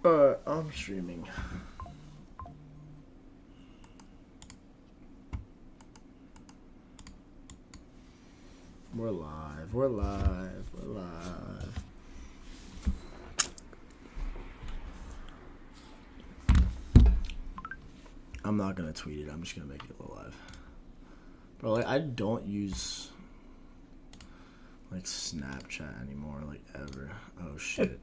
I'm streaming. We're live. We're live. We're live. I'm not gonna tweet it. I'm just gonna make it live. Bro, like, I don't use like Snapchat anymore, like ever. Oh shit.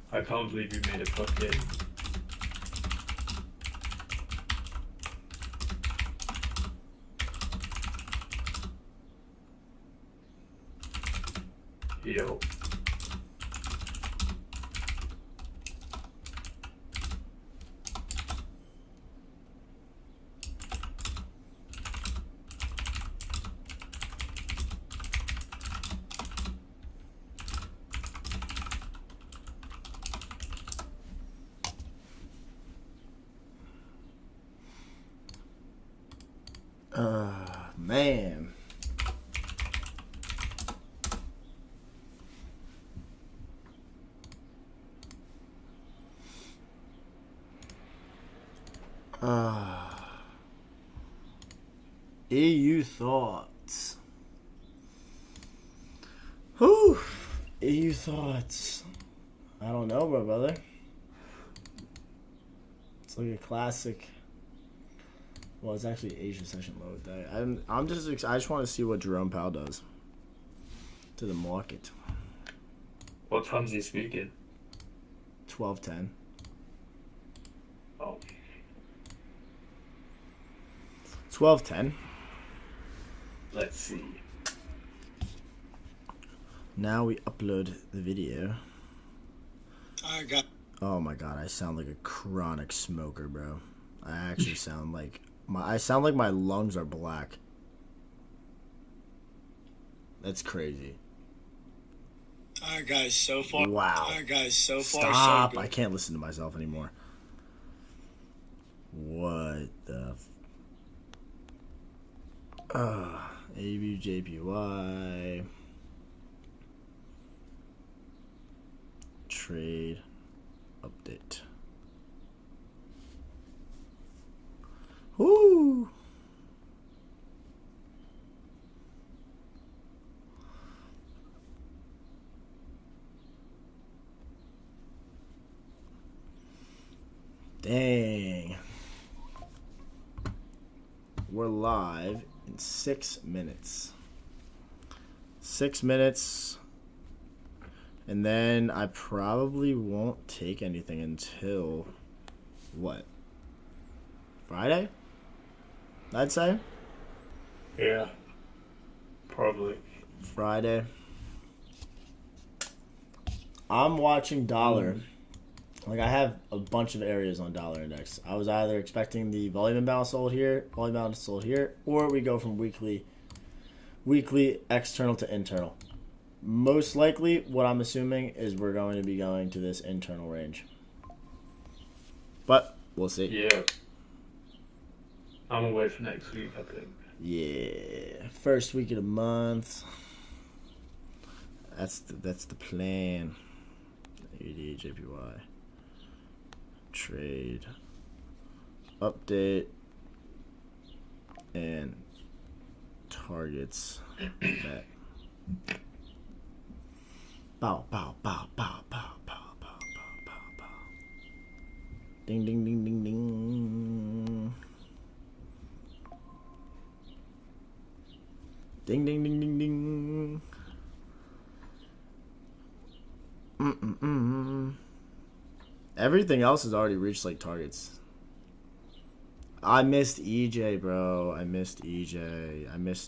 I can't believe you made a fucking... Yo. Man. EU thoughts. Whew. EU thoughts. I don't know, brother. It's like a classic. Well, it's actually Asia session low day. I just want to see what Jerome Powell does to the market. What time's he speaking? 12:10. Oh. 12:10. Let's see. Now we upload the video. I got. Oh my god, I sound like a chronic smoker, bro. I actually sound like my lungs are black. That's crazy. All right, guys. So far. Wow. All right, guys. So far. Stop! So good. I can't listen to myself anymore. What the? ABJPY trade update. Woo! Dang. We're live in 6 minutes. 6 minutes. And then I probably won't take anything until what? Friday? I'd say. Yeah. Probably. Friday. I'm watching dollar. Like, I have a bunch of areas on dollar index. I was either expecting the volume imbalance sold here, or we go from weekly external to internal. Most likely, what I'm assuming is we're going to be going to this internal range. But we'll see. Yeah. I'm away for next week, I think. Yeah, first week of the month. That's the plan. ADJPY trade update and targets bet. Bow, bow, bow, bow, bow, bow, bow, bow, bow, bow. Ding, ding, ding, ding, ding. Ding, ding, ding, ding, ding. Everything else has already reached, like, targets. I missed EJ, bro. I missed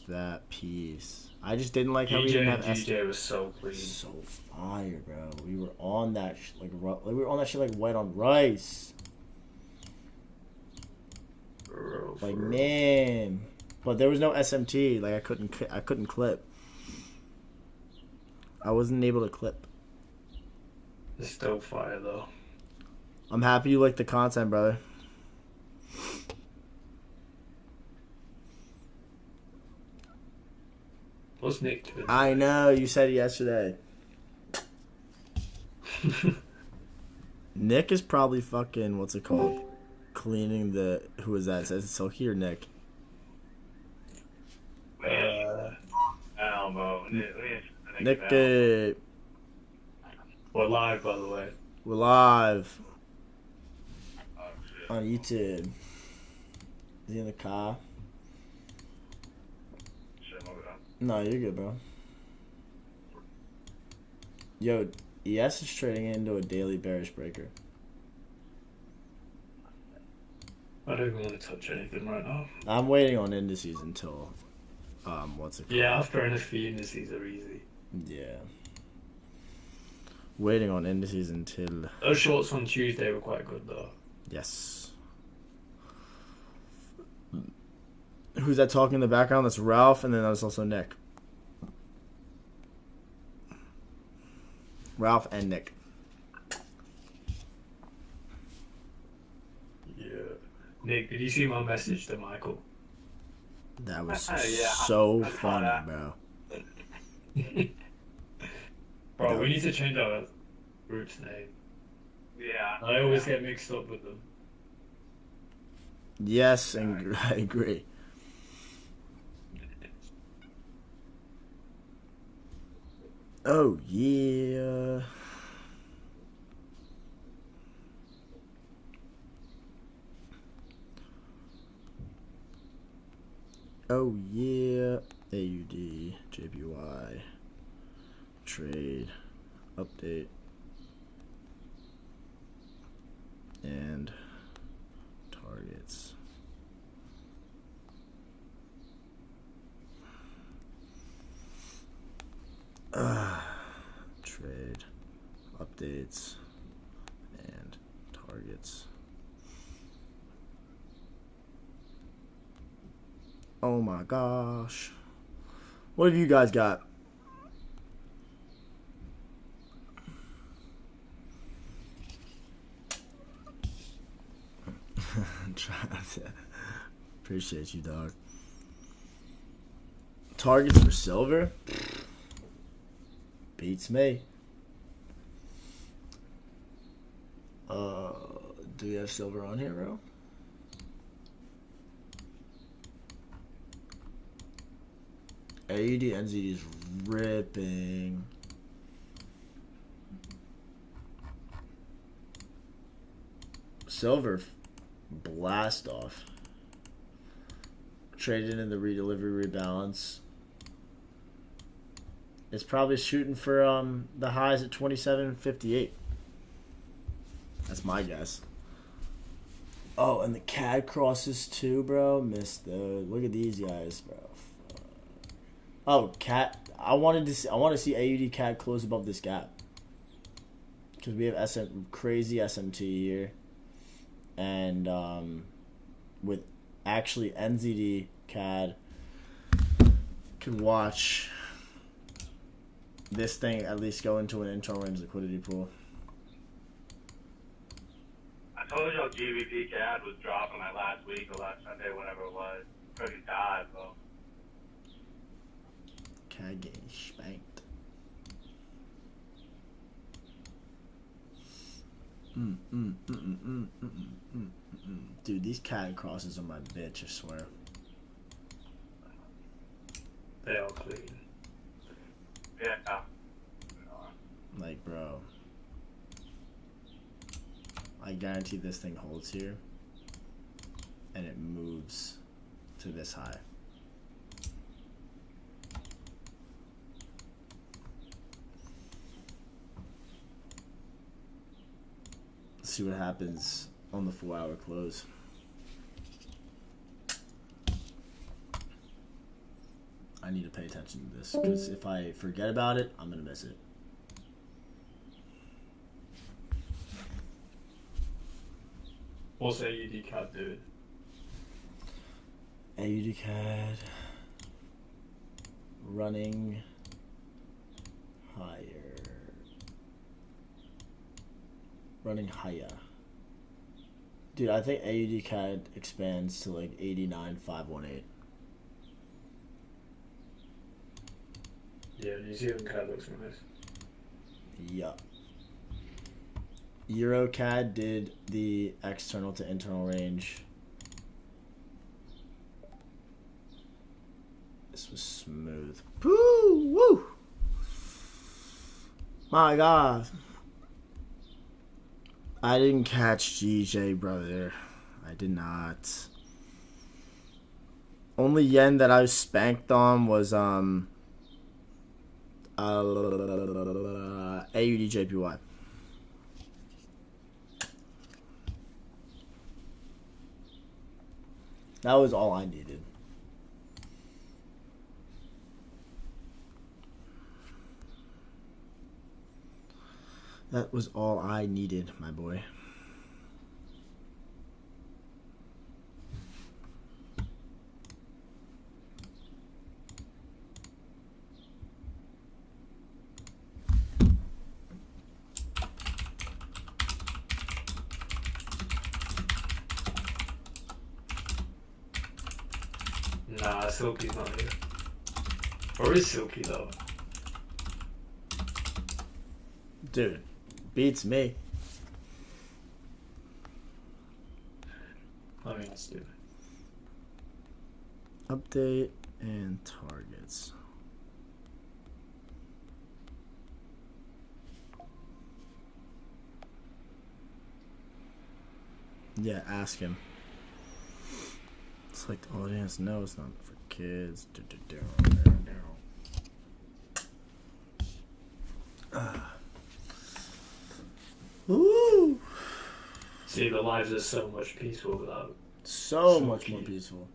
that piece. I just didn't like how we didn't have EJ was so clean. So fire, bro. We were on that shit like white on rice. Like, man. But there was no SMT. Like, I couldn't clip. I wasn't able to clip. It's still fire, though. I'm happy you like the content, brother. What's Nick doing? I know. You said it yesterday. Nick is probably fucking, what's it called? Cleaning the, who is that? Is it Silky or Nick? Elmo. Nick, We're live, by the way. we're live Oh, shit. on YouTube. Is he in the car? Shit, my bad. No, you're good, bro. Yo, ES is trading into a daily bearish breaker. I don't even want to touch anything right now. I'm waiting on indices until, what's it called? Yeah, after NFP indices are easy. Yeah. Waiting on indices until, Those shorts on Tuesday were quite good, though. yes. Who's that talking in the background? That's Ralph, and then that's also Nick. Ralph and Nick. Yeah. Nick, did you see my message to Michael? That was Yeah, so I saw funny, that. bro. Bro, we need to change our group's name. Yeah. I always get mixed up with them. Yes, and I agree. Oh, yeah. Oh, yeah. AUD, JPY, trade, update, and targets. Trade, updates, and targets. Oh my gosh. What have you guys got? Appreciate you, dog. Targets for silver? Beats me. Do we have silver on here, bro? AUD NZD is ripping. Silver blast off. Traded in the redelivery rebalance. It's probably shooting for the highs at 27.58. That's my guess. Oh, and the CAD crosses too, bro. Missed those. Look at these guys, bro. Oh, CAD. I want to see AUD CAD close above this gap because we have crazy SMT here, and with actually NZD CAD can watch this thing at least go into an internal range liquidity pool. I told y'all GBP CAD was dropping like last week or last Sunday, whatever it was. Pretty died, bro. CAD getting spanked. Dude, these CAD crosses are my bitch, I swear. They all clean. Yeah. Like, bro, I guarantee this thing holds here and it moves to this high. Let's see what happens on the 4-hour close. I need to pay attention to this because if I forget about it, I'm going to miss it. What's AUD CAD doing? AUD CAD running higher. Running higher. Dude, I think AUD CAD expands to like 89,518. Yeah, New Zealand CAD looks nice. Yup. EuroCAD did the external to internal range. This was smooth. Woo! Woo! My God. I didn't catch GJ, brother. I did not. Only yen that I spanked on was AUDJPY. That was all I needed. That was all I needed, my boy. Nah, Silky's not here. Or is Silky though? Dude, beats me. I mean, that's stupid. Update and targets. Yeah, ask him. It's like the audience knows it's not for kids. Ooh. See, the lives are so much peaceful without. So much more peaceful.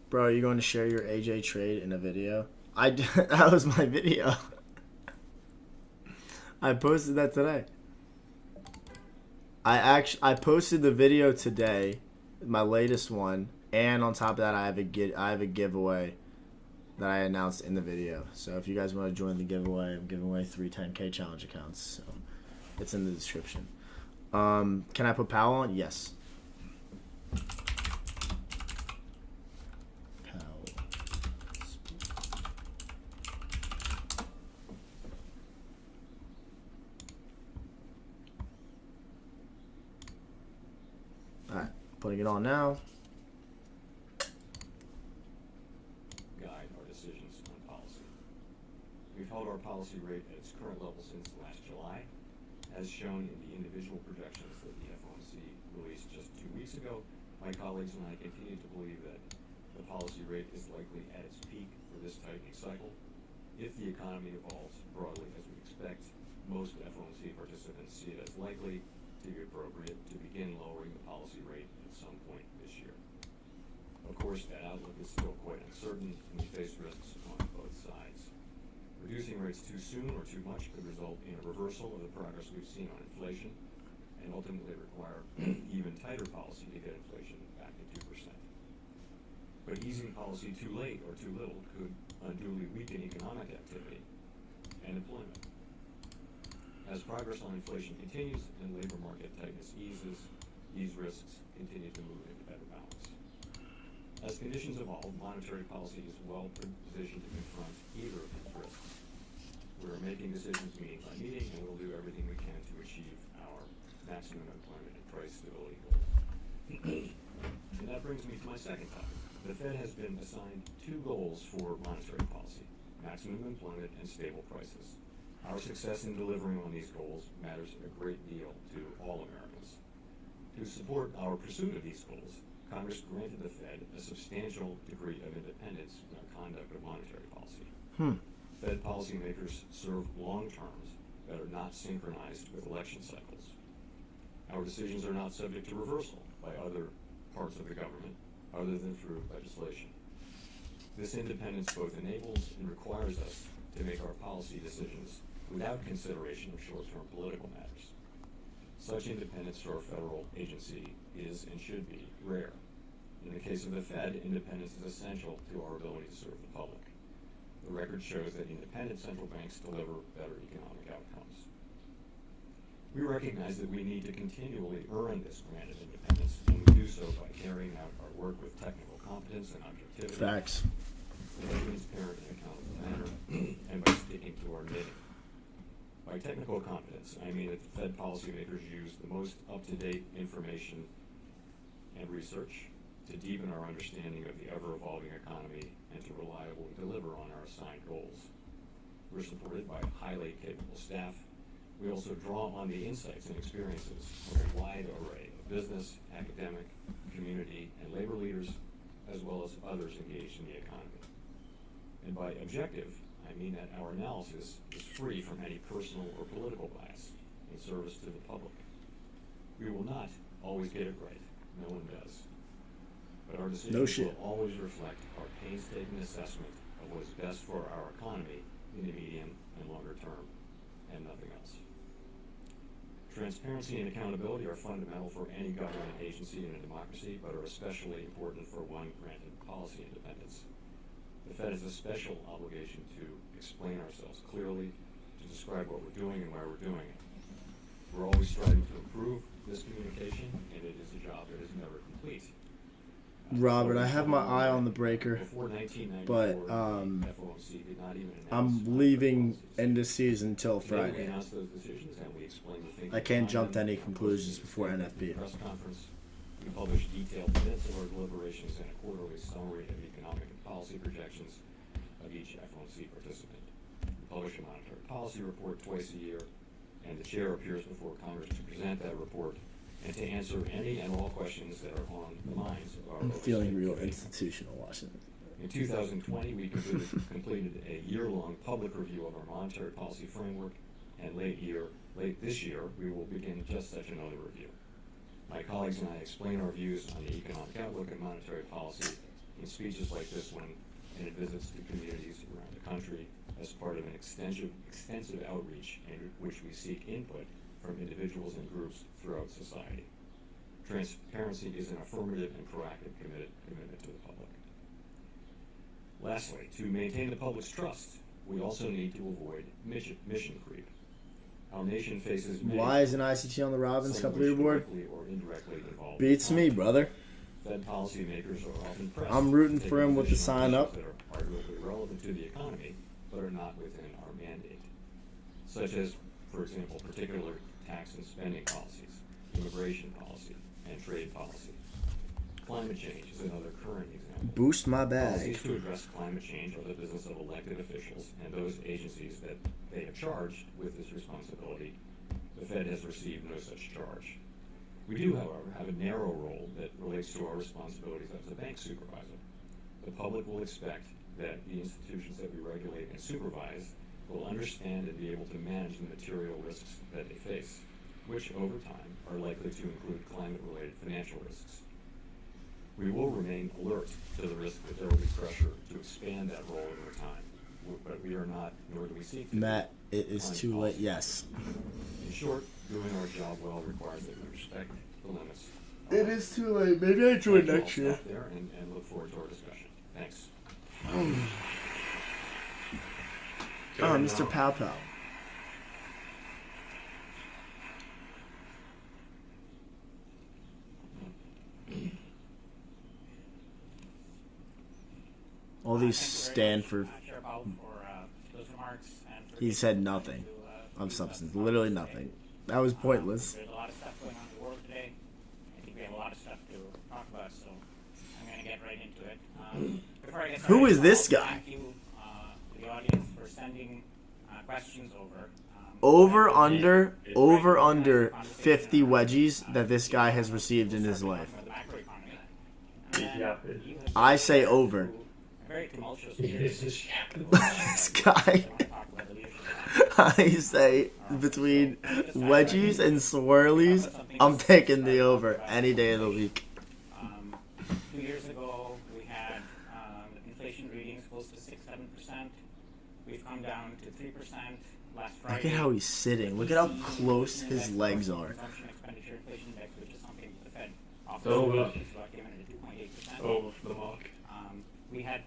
Bro, are you going to share your AJ trade in a video? That was my video. I posted that today. I posted the video today, my latest one, and on top of that I have a giveaway that I announced in the video. So if you guys want to join the giveaway, I'm giving away 3 10K challenge accounts. So it's in the description. Can I put Powell on? Yes. Powell. Alright, putting it on now. Guide our decisions on policy. We've held our policy rate at its current level since last July, as shown in the individual projections that the FOMC released just 2 weeks ago. My colleagues and I continue to believe that the policy rate is likely at its peak for this tightening cycle. If the economy evolves broadly as we expect, most FOMC participants see it as likely to be appropriate to begin lowering the policy rate at some point this year. Of course, that outlook is still quite uncertain, and we face risks on both sides. Reducing rates too soon or too much could result in a reversal of the progress we've seen on inflation, and ultimately require even tighter policy to get inflation back to 2%. But easing policy too late or too little could unduly weaken economic activity and employment. As progress on inflation continues and labor market tightness eases, these risks continue to move into better balance. As conditions evolve, monetary policy is well positioned to confront either of these risks. We're making decisions meeting by meeting, and we'll do everything we can to achieve our maximum employment and price stability goals. And that brings me to my second topic. The Fed has been assigned 2 goals for monetary policy: maximum employment and stable prices. Our success in delivering on these goals matters a great deal to all Americans. To support our pursuit of these goals, Congress granted the Fed a substantial degree of independence in our conduct of monetary policy. Fed policymakers serve long terms that are not synchronized with election cycles. Our decisions are not subject to reversal by other parts of the government other than through legislation. This independence both enables and requires us to make our policy decisions without consideration of short-term political matters. Such independence for a federal agency is and should be rare. In the case of the Fed, independence is essential to our ability to serve the public. The record shows that independent central banks deliver better economic outcomes. We recognize that we need to continually earn this grant of independence, and we do so by carrying out our work with technical competence and objectivity, Facts. in a transparent and accountable manner, and by sticking to our knitting. By technical competence, I mean that the Fed policymakers use the most up-to-date information and research to deepen our understanding of the ever-evolving economy and to reliably deliver on our assigned goals. We're supported by a highly capable staff. We also draw on the insights and experiences of a wide array of business, academic, community, and labor leaders, as well as others engaged in the economy. And by objective, I mean that our analysis is free from any personal or political bias in service to the public. We will not always get it right. No one does. But our decisions will always reflect our painstaking assessment of what is best for our economy in the medium and longer term, and nothing else. Transparency and accountability are fundamental for any government agency in a democracy, but are especially important for one granted policy independence. The Fed has a special obligation to explain ourselves clearly, to describe what we're doing and why we're doing it. We're always striving to improve this communication, and it is a job that is never complete. Robert, I have my eye on the breaker, Before 1994, but the FOMC did not even announce I'm leaving end of season till Today we Friday. announced those decisions and we explained the thinking I can't jump to behind any them. conclusions before NFP. Press conference. We published detailed minutes of our deliberations and a quarterly summary of economic and policy projections of each FOMC participant. We publish a monetary policy report twice a year, and the chair appears before Congress to present that report and to answer any and all questions that are on the minds of our I'm feeling oversight real committee. institutional Washington. In 2020, we completed a year-long public review of our monetary policy framework, and late this year, we will begin just such another review. My colleagues and I explain our views on the economic outlook and monetary policy in speeches like this one and in visits to communities around the country as part of an extensive outreach in which we seek input from individuals and groups throughout society. Transparency is an affirmative and proactive commitment to the public. Lastly, to maintain the public's trust, we also need to avoid mission creep. Our nation faces many Why isn't ICT on the Robbins some Cup of which leaderboard? directly or indirectly involve Beats me, conflict. brother. Fed policymakers are often pressed I'm rooting to take for him with the position on sign issues up. that are arguably relevant to the economy, but are not within our mandate, such as, for example, particular tax and spending policies, immigration policy, and trade policy. Climate change is another current example. Boost my bag. Policies to address climate change are the business of elected officials and those agencies that they have charged with this responsibility. The Fed has received no such charge. We do, however, have a narrow role that relates to our responsibilities as a bank supervisor. The public will expect that the institutions that we regulate and supervise will understand and be able to manage the material risks that they face, which over time are likely to include climate-related financial risks. We will remain alert to the risk that there will be pressure to expand that role over time, but we are not, nor do we seek to. Matt, it is too late. Yes. In short, doing our job well requires that we respect the limits. It is too late. Maybe I join I'll next year. stop there and look forward to our discussion. Thanks. Oh, Mr. Pow Pow. All these stand for. Chair Powell, for those remarks and for He said nothing of substance. Literally nothing. That was pointless. There's a lot of stuff going on in the world today. I think we have a lot of stuff to talk about, so I'm going to get right into it. Before I get started, Who is this also guy? Thank you to the audience for sending questions over. Over under 50 wedgies that this guy has received in his life. Yeah. I say over. Very tumultuous This guy. I say between wedgies and swirlies, I'm taking the over any day of the week. 2 years ago, we had inflation readings close to 6-7%. We've come down to 3% last Friday. Look at how he's sitting. Look at how close his legs are. Consumption expenditure inflation index, which is something the Fed Over. offers, came in at 2.8%. Over for the mark. We've had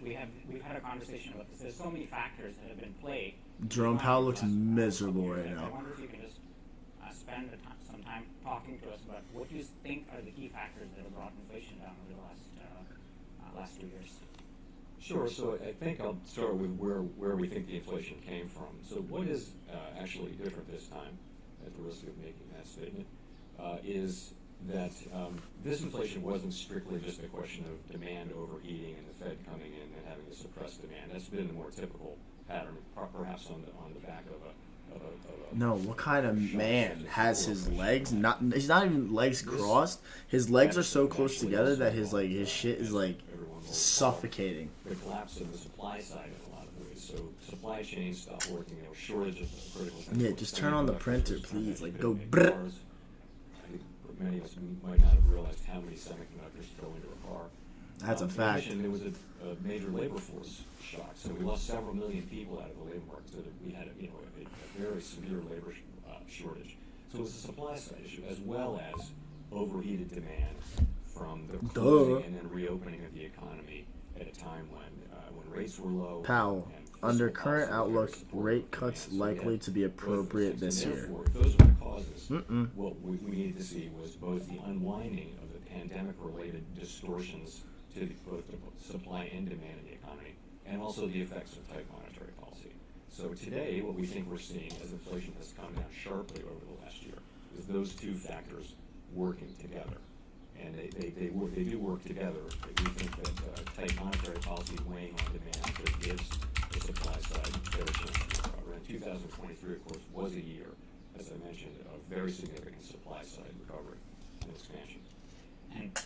a conversation about this. There's so many factors that have been played. Jerome Powell looks miserable right I now. wonder if you can just spend some time talking to us about what you think are the key factors that have brought inflation down over the last 2 years. Sure. So I think I'll start with where we think the inflation came from. So what is actually different this time, at the risk of making that statement, is that this inflation wasn't strictly just a question of demand overheating and the Fed coming in and having to suppress demand. That's been the more typical pattern, perhaps on the back of a No, what kind of man has his legs not? He's not even legs crossed. His legs are so close together that his shit is like suffocating. the collapse of the supply side in a lot of ways. So supply chains stopped working. There were shortages of critical things. Yeah, just turn on the printer, please. Like, go Big brrr. cars. I think many of us might not have realized how many semiconductors go into a car. That's a In fact. addition, there was a major labor force shock. So we lost several million people out of the labor market. So that we had a very severe labor shortage. So it was a supply side issue as well as overheated demand from the closing and then reopening of the economy at a time when rates were low. Powell, and fiscal under policy current was very outlook, supportive rate of cuts demand. So we likely had to be both of those appropriate things. this And year. therefore, if those are the causes, Mm-mm. what we needed to see was both the unwinding of the pandemic-related distortions to both the supply and demand in the economy, and also the effects of tight monetary policy. So today, what we think we're seeing as inflation has come down sharply over the last year is those two factors working together. And they do work together. We think that tight monetary policy weighing on demand that gives the supply side better chance to recover. And 2023, of course, was a year, as I mentioned, of very significant supply side recovery and expansion. And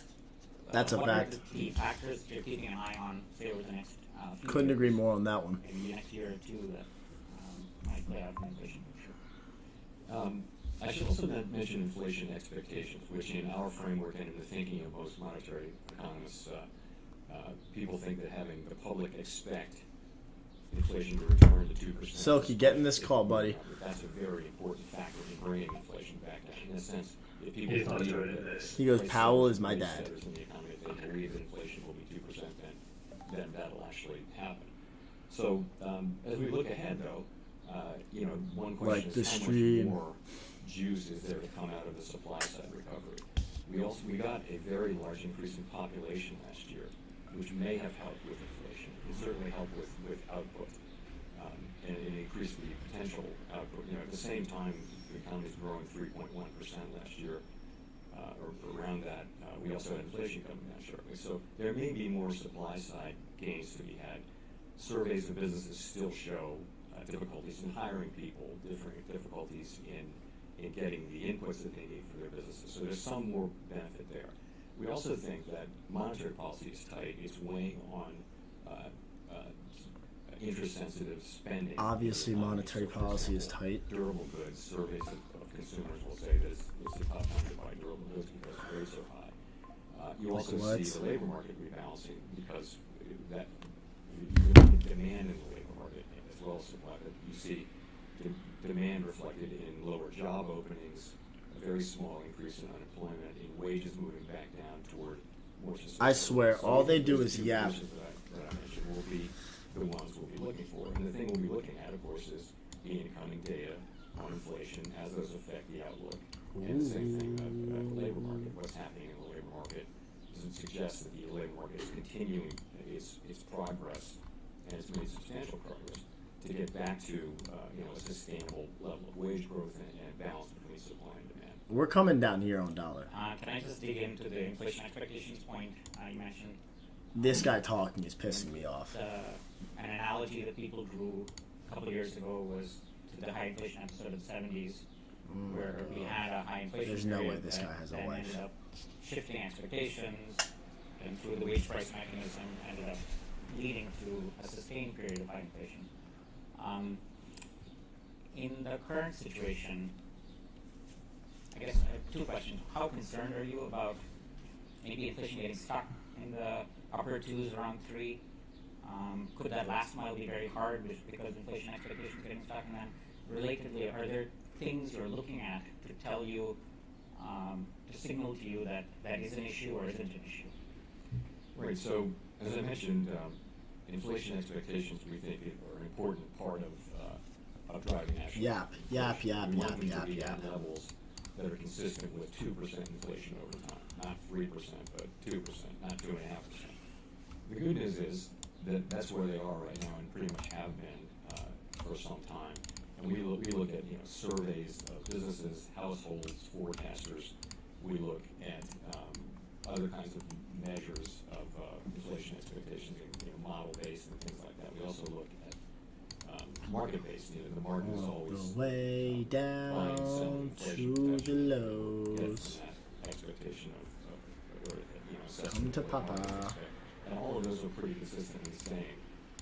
That's a what are fact. the key factors you're keeping an eye on, say, over the next few Couldn't years, agree more on that one. maybe next year or two, that might play out in inflation picture? I should also mention inflation expectations, which in our framework and in the thinking of most monetary economists, people think that having the public expect inflation to return to 2%. Silky, get in this call, buddy. That's a very important factor in bringing inflation back down. In a sense, if people He's not believe doing that this. He goes, price Powell setters is my and dad. setters in the economy, if they believe that inflation will be 2%, then that'll actually happen. So as we look ahead, though, one question Like the is how stream. much more juice is there to come out of the supply side recovery? We got a very large increase in population last year, which may have helped with inflation. It certainly helped with output, and it increased the potential output. At the same time, the economy is growing 3.1% last year, or around that. We also had inflation coming down sharply. So there may be more supply side gains to be had. Surveys of businesses still show difficulties in hiring people, difficulties in getting the inputs that they need for their businesses. So there's some more benefit there. We also think that monetary policy is tight. It's weighing on interest-sensitive spending. Obviously, monetary So, for policy is example, tight. Durable goods, surveys of consumers will say that it's a tough time to buy durable goods because rates are high. You also What? see the labor market rebalancing because that you look at demand in the labor market as well as supply. But you see demand reflected in lower job openings, a very small increase in unemployment, in wages moving back down toward more sustainable. I swear, So all we they think do those is two yap. conditions that I mentioned will be the ones we'll be looking for. And the thing we'll be looking at, of course, is the incoming data on inflation as those affect the outlook. And the same thing about the labor market. What's happening in the labor market doesn't suggest that the labor market is continuing its progress, and it's made substantial progress to get back to a sustainable level of wage growth and balance between supply and demand. We're coming down here on dollar. Can I just dig into the inflation expectations point you mentioned? This guy talking is pissing me off. An analogy that people drew a couple of years ago was to the high inflation episode of the 70s, where we had a high inflation There's no way period this that guy has a then wife. ended up shifting expectations, and through the wage price mechanism ended up leading to a sustained period of high inflation. In the current situation, I guess I have two questions. How concerned are you about maybe inflation getting stuck in the upper twos, around 3? Could that last mile be very hard because inflation expectations getting stuck? And then, relatedly, are there things you're looking at to tell you, to signal to you that that is an issue or isn't an issue? Right. So, as I mentioned, inflation expectations we think are an important part of driving action. Yap, yap, yap, We want yap, them yap, to be yap. at levels that are consistent with 2% inflation over time, not 3%, but 2%, not 2.5%. The good news is that's where they are right now, and pretty much have been for some time. And we look at surveys of businesses, households, forecasters. We look at other kinds of measures of inflation expectations, model-based and things like that. We also look at market-based. The market is always the way down to the lows. That expectation of Come to Papa. and all of those are pretty consistently saying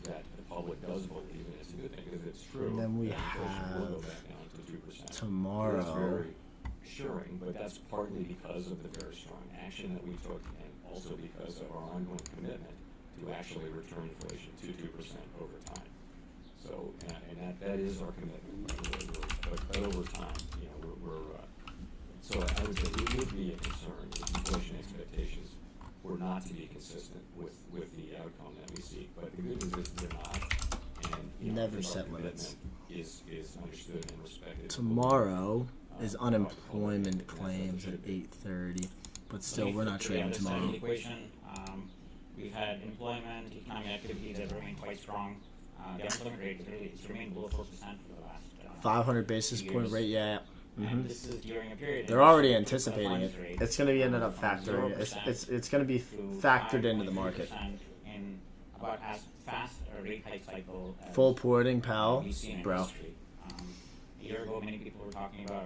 that the public does believe, and it's a good thing because it's true. And then we inflation will go have back down to 2%. tomorrow. That's very assuring, but that's partly because of the very strong action that we took, and also because of our ongoing commitment to actually return inflation to 2% over time. So, and that is our commitment. But over time, so I would say it would be a concern if inflation expectations were not to be consistent with the outcome that we seek. But the good news is they're not, and Never our set limits. commitment is understood and respected. Tomorrow is unemployment claims at 8:30, but still we're not trading The other side of tomorrow. the equation, we've had employment, economic activity that remain quite strong. The unemployment rate it's remained below 4% for the last 500 basis point years. rate, yeah. And this is during a period. in They're which already the anticipating funds it. rate It's going to be ended up from factoring. 0% It's going to be to factored into the market. 5.3% in about as fast a rate hike cycle as Full porting, pal, we've seen in bro. history. A year ago, many people were talking about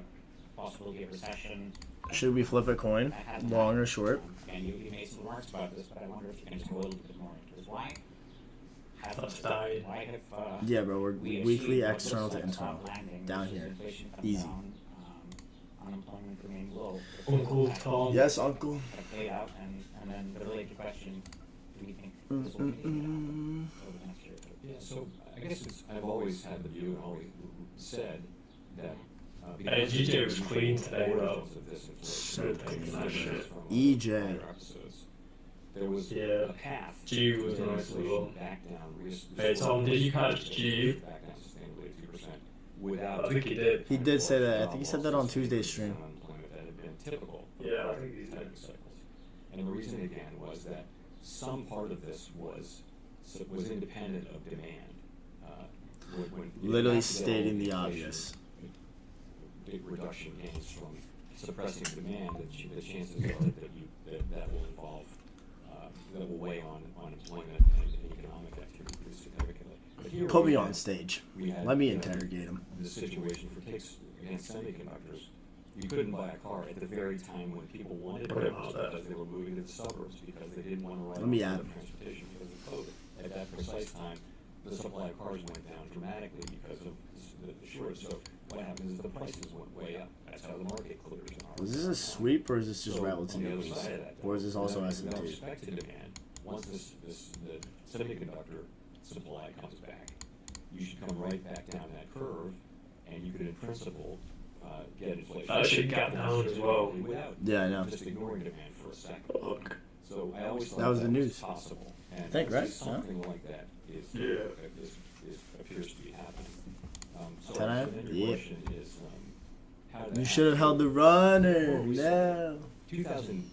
possibility of recession. Should we flip a coin, That hasn't long or happened. short? And you made some remarks about this, but I wonder if you can just go a little bit more into this. Why? That's died. Why have Yeah, bro. We're we weekly achieved what external looks to like internal. soft landing Down versus here. inflation come Easy. down, unemployment remained low? Uncle Tom. Yes, uncle. That played out, and then the related question: do we think this will continue over the next year? Yeah, so I guess I've always had the view and always said that Hey, GJ was clean today, though. origins of this So inflation, clean. That shit. from EJ. prior episodes, there was Yeah. a path G was to nice as inflation well. back down, Hey, Tom, did you catch G? back down sustainably to 2% without I think he did. He did say that. I think he said that on Tuesday's stream. unemployment that had been typical of Yeah, I think he did. tightening cycles. And the reason again was that some part of this was independent of demand. Literally stating the obvious. Big reduction gains from suppressing demand, the chances are that will involve that will weigh on employment and economic activity pretty significantly. But here Put we me had- on stage. we had, Let me you know, interrogate him. The situation for takes against semiconductors. You couldn't buy a car at the very time when people wanted What cars about that? because they were moving to the suburbs because they didn't want to ride Let me on add. public transportation because of COVID. At that precise time, the supply of cars went down dramatically because of the shortage. So what happens is the prices went way up. That's how the market clears. in our Was this a economy. sweep or is this just So, relative on the other news? side of that, Or is this also without S&P? respect to demand, once the semiconductor supply comes back, you should come right back down that curve, and you could, in principle, get inflation. That should gap down as well. Without Yeah, I know. just ignoring demand for a second. Look. So I always thought That was the news. possible. And I think, to see right? Something like that appears to be happening. So 10 then your yeah. question is, how did You that should have happen? held the runner. Well, we No. said 2000,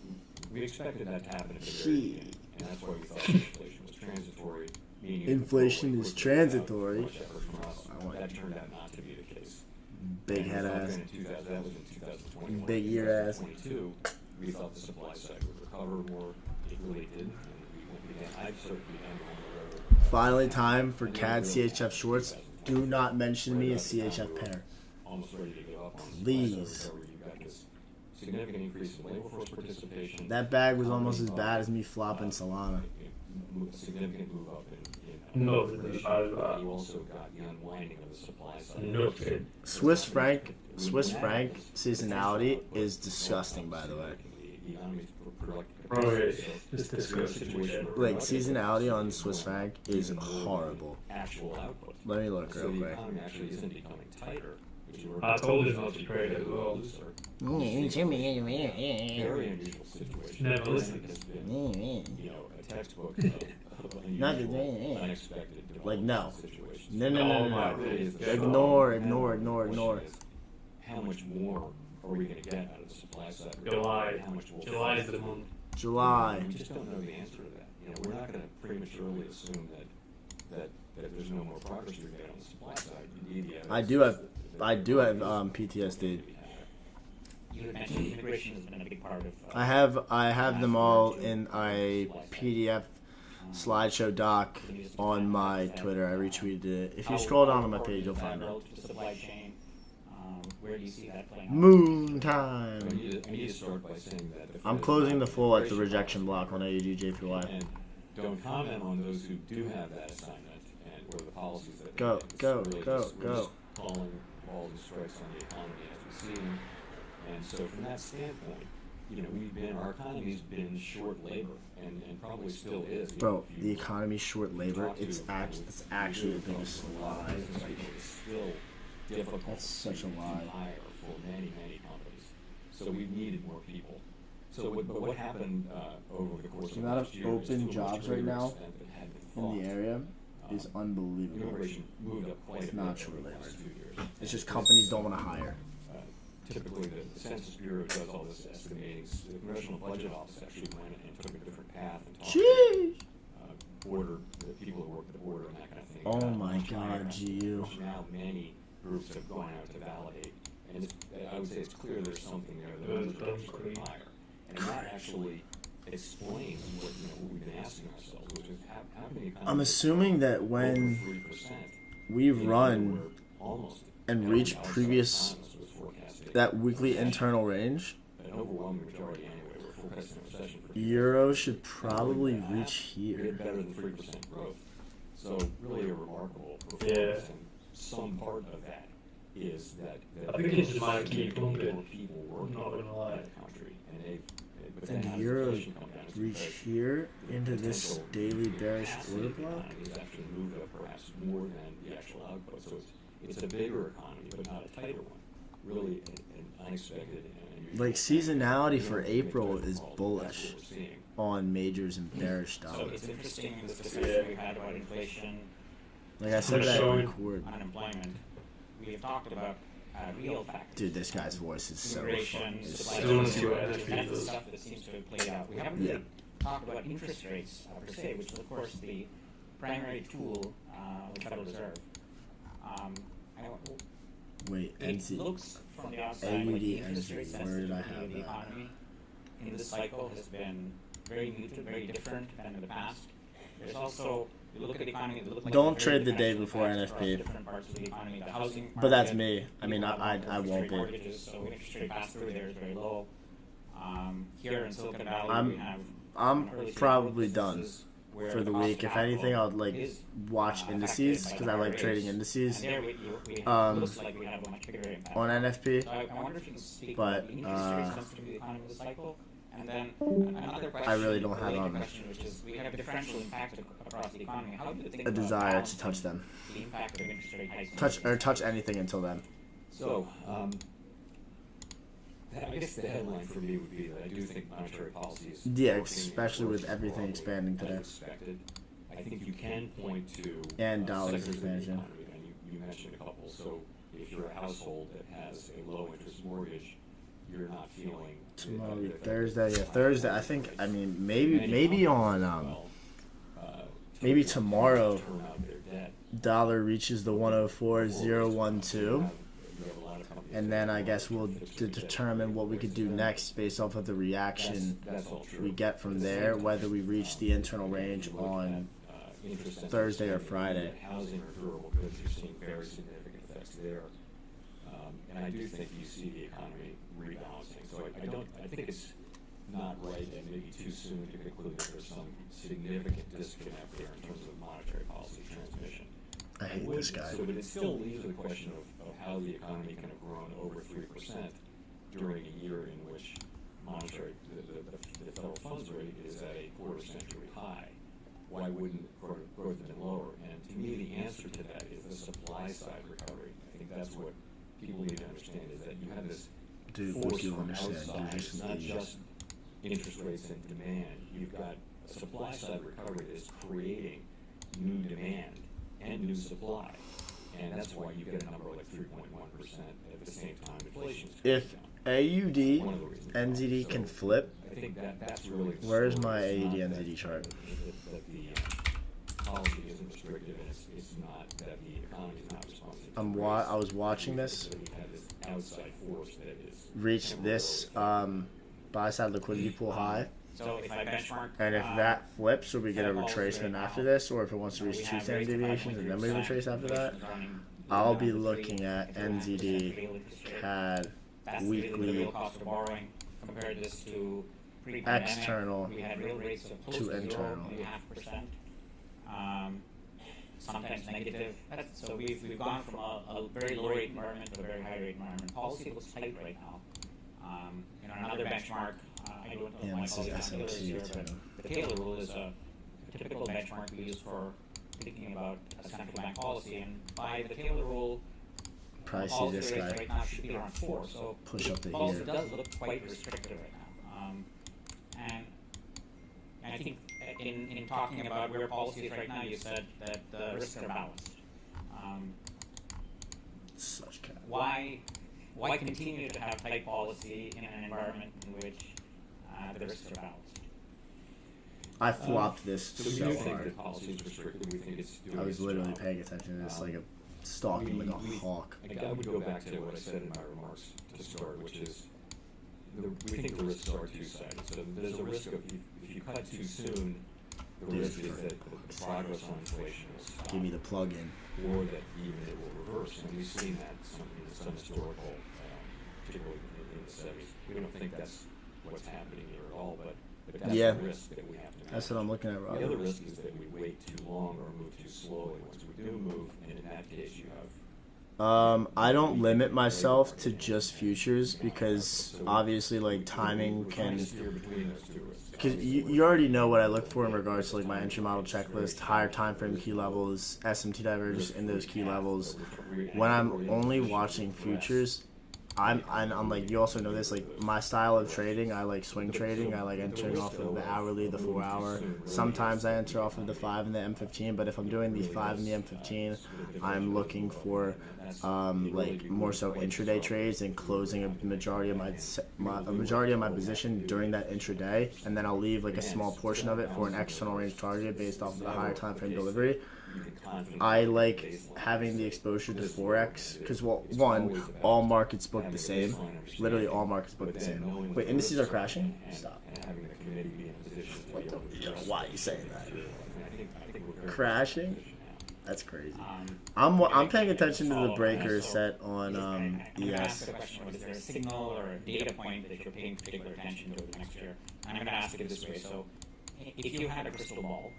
we expected that to happen at the very Shit. beginning, and that's why we thought inflation was transitory. Meaning it would Inflation go away is quickly without transitory. much effort from us. I want- That turned out not to be the case. Big And we head thought ass. then in 2000, that was in 2021. Big ear ass. 2022, we thought the supply side would recover more. It really didn't. And we began, I certainly began going the road. Finally, time for CAD CHF shorts. Do not mention me as CHF pair. Almost ready to give up on supply Please. side recovery. You've got this significant increase in labor force participation. That bag was almost as bad as me flopping Solana. Significant move up in No, inflation. I- You also got the unwinding of the supply side. Nothing. Swiss franc seasonality is disgusting, by the way. Bro, it's disgusting. Like seasonality on Swiss franc is horrible. Actual output. Let me look So real the quick. economy actually isn't becoming tighter. Which is I told you not to trade it as well. looser. Mm, Very unusual situation. Never listened. Has been, Mm, you know, a textbook of Not the- unusual, unexpected Like, no. development situations. No, no, no, Oh no, my no. Really is the Ignore, strong ignore, hand. ignore, The ignore. question is, how much more are we going to get out of the supply side? July. How much will July is the month. July. We just don't know the answer to that. we're not going to prematurely assume that there's no more progress to be made on the supply side. You need the evidence. I do have PTSD. You had mentioned immigration has been a big part of. I have them all in a PDF slideshow doc on my Twitter. I retweeted it. If you scroll down on my page, you'll find it. Supply chain. Where do you see that playing out? Moon I time. need to start by saying that the I'm Fed closing is the not full at the immigration rejection block on AUDJPY. And don't comment on those who do have that assignment and or the policies that they Go, make. It's go, really go, just, we're go. just calling balls and strikes on the economy as we see them. And so from that standpoint, our economy's been short labor and probably still is. Bro, the economy's short labor. It's actually the biggest lie. It's still difficult. That's such a to lie. hire for many companies. So we've needed more people. So what happened over the course The of amount last of year is open to a much jobs right greater now extent than had been in thought. the area is unbelievable. Immigration moved up quite It's a not bit short over the labor. last 2 years. It's just companies don't want to hire. Typically, the Census Bureau does all this estimating. The Congressional Budget Office actually went and took a different path and talked Jeez. to border, the people who work at the border and that kind of thing. Oh about my much higher, God, GU. which now many groups have gone out to validate. And I would say it's clear there's something there that numbers are actually higher. And that actually explains what we've been asking ourselves, which is how can the economy I'm assuming that over when 3% we in a year run where almost and every reach outside previous economist was forecasting that weekly internal range, an overwhelming majority anyway, we're forecasting a recession for Euro should probably reach we here. get better than 3% growth. So really a remarkable performance. Yeah. And some part of that is that I think it's just might keep more pumping. people I'm working not gonna lie. in the country, and but And then how does Euro inflation come down? It's reach because here the into this potential daily bearish capacity order of the block. economy has actually moved up perhaps more than the actual output. So it's a bigger economy, but not a tighter one. Really an unexpected and unusual. Like seasonality for We don't make April judgment is calls, but bullish that's what we're seeing. on majors and bearish So dollars. it's interesting in this discussion we've had about inflation, Like I said that Showing- in record. unemployment. We have talked about real factors. Dude, this guy's voice is so Immigration, fucking. is supply Still wanna chain, see what that's NFP the does. stuff that seems to have played out. We haven't Yeah. really talked about interest rates per se, which is of course the primary tool of the Federal Reserve. Wait, It NC. looks from the outside like the interest rate NZ, where did I sensitivity have of the that? economy in this cycle has been very muted, very different than in the past. There's also, you look at the economy, it looks like Don't very trade the different day actual before impacts across NFP. different parts of the economy. The housing But that's market, me. I mean, people have I interest won't rate be. mortgages, so interest rate pass through there is very low. Here in Silicon Valley, I'm- we have I'm early stage probably growth done businesses where for the cost week. of If anything, capital I'd like is, watch affected indices by because the I like higher trading rates. indices And there we Um, looks like we have a much bigger impact. on NFP. So I wonder if you can speak But, about the interest rate sensitivity of the economy of the cycle. And then another question, I really don't have related on question, which is we have differential impact across the economy. How do you think A about desire balance to touch them, the impact of interest rate hikes? touch anything until then. So, I guess the headline for me would be that I do think monetary policy is Yeah, working especially and with working everything broadly expanding as today. expected. I think you can point to And dollars sectors of the expansion. economy, and you mentioned a couple. So, if you're a household that has a low interest mortgage, you're not feeling Tomorrow, the effect Thursday. of Yeah, high Thursday. I interest think. rates. I mean, Many maybe on companies as well, maybe took tomorrow. to term out their debt. dollar reaches the 104.012, and then I guess we'll determine what we could do next based off of the reaction That's all true. we get from there, whether we reach the internal range on Thursday or Friday. Housing or durable goods, you're seeing very significant effects there. And I do think you see the economy rebalancing. So I think it's not right and maybe too soon to conclude that there's some significant disconnect there in terms of monetary policy transmission. I hate this guy. So, but it still leaves the question of how the economy can have grown over 3% during a year in which monetary, the federal funds rate is at a quarter-century high. Why wouldn't growth have been lower? And to me, the answer to that is the supply side recovery. I think that's what people need to understand is that you have this Dude, force what do you from understand? outside. You're just It's an not idiot. just interest rates and demand. You've got a supply side recovery that is creating new demand and new supply. And that's why you get a number like 3.1% at the same time inflation is If down. AUD One of the reasons. NZD So can flip, I think that's really the where's story. my It's AUD not NZD that chart? The policy isn't restrictive, and it's not that the economy is not responsive. I was watching this. We have this outside force that is Reach this buy side liquidity pool high, So if I benchmark, and if that flips, or we get a retracement after this, or if it wants to reach two standard deviations and then we retrace after that, I'll be looking at NZD, CAD, that's the weekly, real cost of borrowing. Compared this to pre-pandemic, external we had real rates of close to to internal. 0.5%, sometimes negative. So we've gone from a very low rate environment to a very high rate environment. Policy looks tight right now. Another benchmark. I don't know Yeah, if my this is colleague on Taylor is SMT here, too. but the Taylor rule is a typical benchmark we use for thinking about a central bank policy. And by the Taylor rule, probably see policy this rates guy right now should be around 4. So push up to policy here. does look quite restrictive right now. And I think in talking about where policy is right now, you said that the risks are balanced. Such CAD. Why continue to have tight policy in an environment in which the risks are balanced? I flopped this So we so do think hard. that policy is restrictive. We think it's doing I was its literally job. paying attention to this like a stalking like a hawk. I would go back to what I said in my remarks to start, which is we think the risks are two-sided. So there's a risk of if you cut too soon, the risk is that the progress on inflation will stop, Give me the plug-in. or that even it will reverse. And we've seen that in some historical, particularly in the 70s. We don't think that's what's happening here at all, but that's Yeah. the risk that we have to manage. That's what I'm looking at, The other Robert. risk is that we wait too long or move too slowly. Once we do move, and in that case you have I don't limit myself to just futures because obviously like timing can. steer between those two risks. Because you already know what I look for in regards to like my entry model checklist, higher time frame key levels, SMT divergence in those key levels. When I'm only watching futures, I'm like, you also know this, like my style of trading, I like swing trading. I like entering off of the hourly, the 4 hour. Sometimes I enter off of the 5 and the M15, but if I'm doing the 5 and the M15, I'm looking for like more so intraday trades and closing a majority of my position during that intraday, and then I'll leave like a small portion of it for an external range target based off of the higher time frame delivery. I like having the exposure to Forex because, well, one, all markets book the same. Literally all markets book the same. Wait, indices are crashing? Stop. And having the committee be in a position to be able to Yo, why are you saying that? I think we're very Crashing? That's crazy. I'm paying attention to the breaker set on I'm going to ask ES. the question, is there a signal or a data point that you're paying particular attention to over the next year? And I'm going to ask it this way. So if you had a crystal ball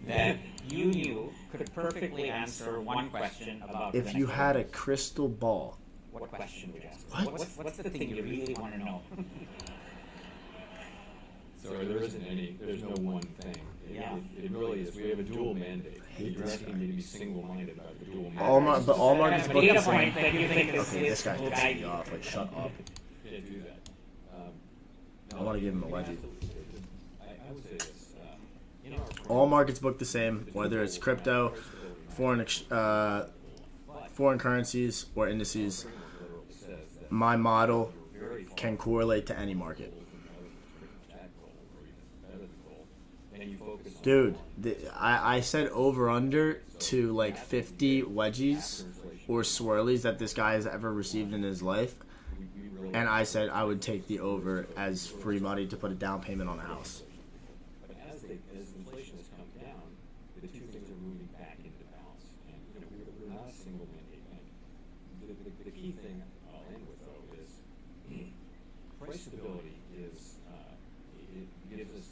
that you knew could perfectly answer one question about If you had a crystal ball, what question would you ask? What? What's the thing you really want to know? So there's no one thing. Yeah. It really is. We have a dual mandate. You're asking me to be single-minded about the dual mandate. all markets Have a book the data same. point that you think is Okay, this guy will gets guide me you. off. Like, shut up. Can't do that. I want to give him a wedgie. I would say this. In our All markets book the same, whether it's crypto, foreign currencies, or indices. My model can correlate to any market. Dude, I said over under to like 50 wedgies or swirlies that this guy has ever received in his life, and I said I would take the over as free money to put a down payment on a house. But as inflation has come down, the two things are moving back into balance. And we're not a single mandate bank. The key thing I'll end with though is price stability is it gives us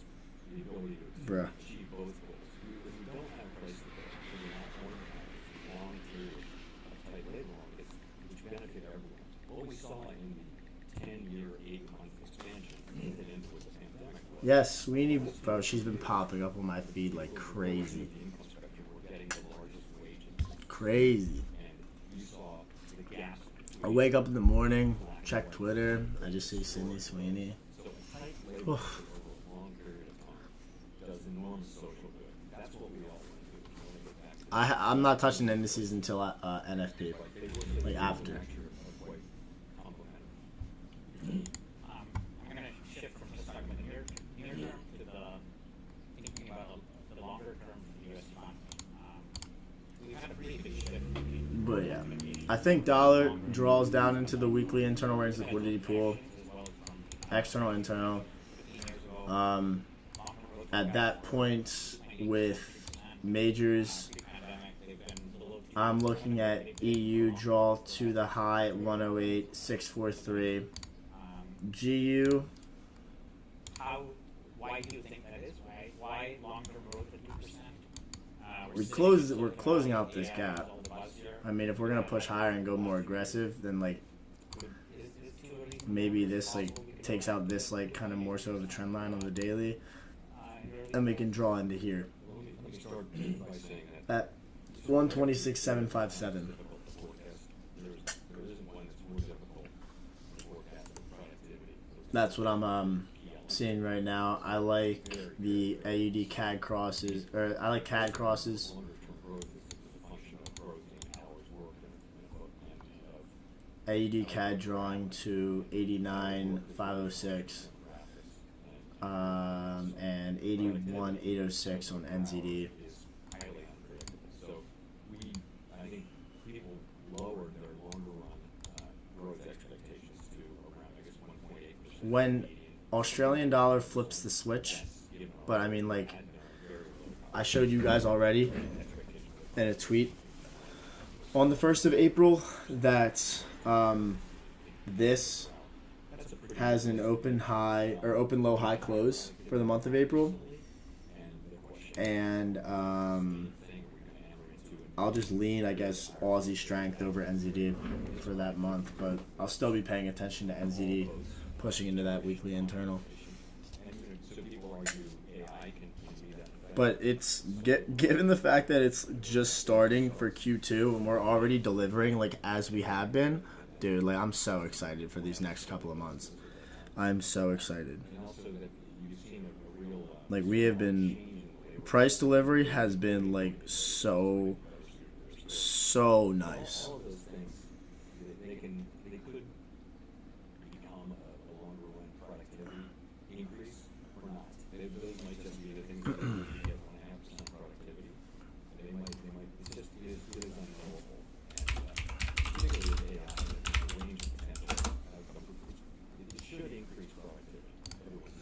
the ability to Bruh. achieve both goals. If we don't have price stability, we're not going to have a long period of tight labor markets, which benefit everyone. What we saw in the 10-year, 8-month expansion that ended with the pandemic was Yes, Sweeney, bro, she's been popping up on my feed like crazy. the income spectrum were getting the largest wages, Crazy. and you saw the gap I wake up in the morning, check Twitter, I just see Sydney Sweeney. So tight labor Oof. over a long period of time does enormous social good. That's what we all want to do. We want to get back to I'm not touching indices until NFP, like after. quite complementary. I'm going to shift from just talking about the near term to the thinking about the longer term for the U.S. economy. I think dollar draws down into the weekly internal range liquidity pool, external, internal. At that point with majors, I'm looking at EU draw to the high at 108.643. GU. Why do you think that is? Why long-term growth at 2%? We're closing out this gap. I mean, if we're gonna push higher and go more aggressive, then like maybe this like takes out this like kind of more so of a trend line on the daily, and we can draw into here at 126.757. That's what I'm seeing right now. I like the AUD CAD crosses, or I like CAD crosses. AUD CAD drawing to 89.506 and 81.806 on NZD. I think people lowered their longer run growth expectations to around, I guess, 1.8%. When Australian dollar flips the switch, but I mean, like, I showed you guys already in a tweet on the 1st of April that this has an open high or open low high close for the month of April, and I'll just lean, I guess, Aussie strength over NZD for that month, but I'll still be paying attention to NZD pushing into that weekly internal. But it's given the fact that it's just starting for Q2 and we're already delivering like as we have been, dude, like I'm so excited for these next couple of months. I'm so excited. Like we have been, price delivery has been like so nice. They could become a longer run productivity increase or not. Those might just be the things that you get 1.5% productivity. They might. It's just it is unknowable. And particularly with AI, the range of potential outcome, it should increase productivity.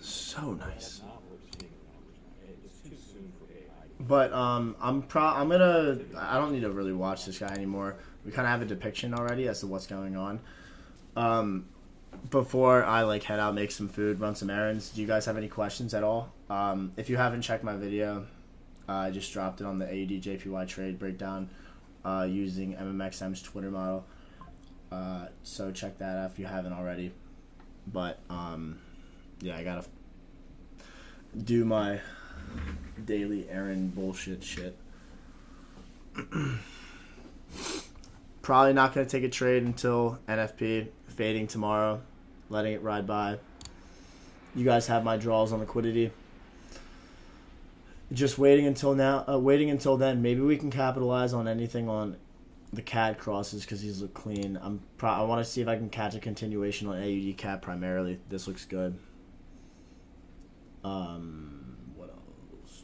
So nice. That's not what we're seeing in the numbers now. It's too soon for AI. But I don't need to really watch this guy anymore. We kind of have a depiction already as to what's going on. Before I like head out, make some food, run some errands, do you guys have any questions at all? If you haven't checked my video, I just dropped it on the AUD JPY trade breakdown using MMXM's Twitter model. So check that out if you haven't already. But yeah, I gotta do my daily errand bullshit shit. Probably not going to take a trade until NFP, fading tomorrow, letting it ride by. You guys have my draws on liquidity. Just waiting until then. Maybe we can capitalize on anything on the CAD crosses because these look clean. I want to see if I can catch a continuation on AUD CAD primarily. This looks good. What else?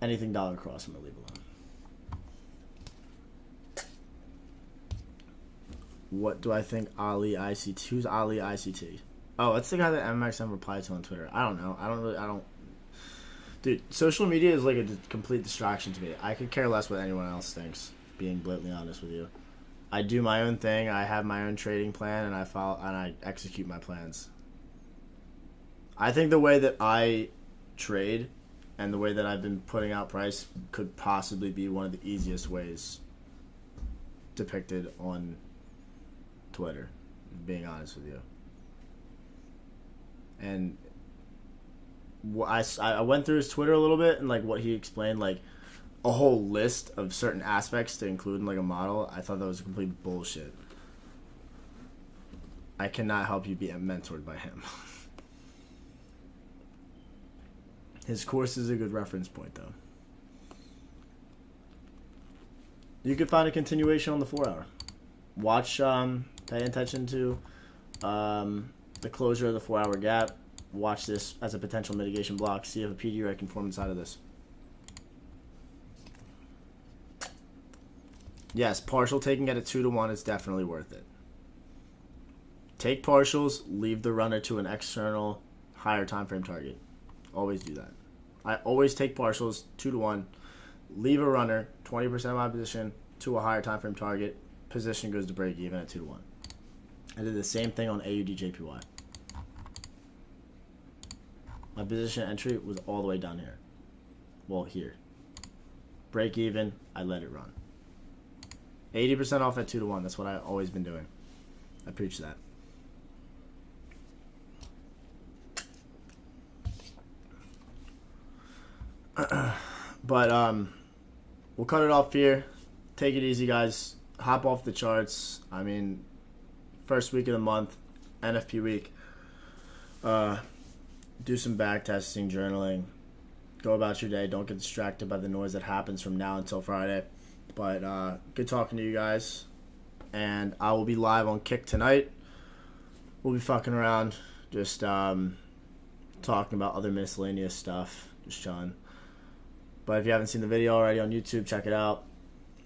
Anything dollar cross, I'm going to leave alone. What do I think Ali ICT? Who's Ali ICT? Oh, that's the guy that MXM replied to on Twitter. I don't know. Dude, social media is like a complete distraction to me. I could care less what anyone else thinks, being blatantly honest with you. I do my own thing. I have my own trading plan, and I execute my plans. I think the way that I trade and the way that I've been putting out price could possibly be one of the easiest ways depicted on Twitter, being honest with you. And I went through his Twitter a little bit and like what he explained, like a whole list of certain aspects to include in like a model. I thought that was complete bullshit. I cannot help you be mentored by him. His course is a good reference point, though. You could find a continuation on the 4-hour. Watch, pay attention to the closure of the 4-hour gap. Watch this as a potential mitigation block. See if a PDR can form inside of this. Yes, partial taking at a 2-1 is definitely worth it. Take partials, leave the runner to an external higher time frame target. Always do that. I always take partials 2-1, leave a runner 20% of my position to a higher time frame target. Position goes to break even at 2-1. I did the same thing on AUDJPY. My position entry was all the way down here. Well, here. Break even, I let it run. 80% off at 2-1. That's what I've always been doing. I preach that. But we'll cut it off here. Take it easy, guys. Hop off the charts. I mean, first week of the month, NFP week. Do some back testing, journaling. Go about your day. Don't get distracted by the noise that happens from now until Friday. But good talking to you guys. And I will be live on Kick tonight. We'll be fucking around. Just talking about other miscellaneous stuff. Just chilling. But if you haven't seen the video already on YouTube, check it out.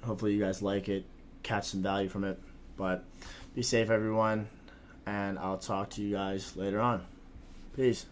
Hopefully you guys like it. Catch some value from it. But be safe, everyone. And I'll talk to you guys later on. Peace.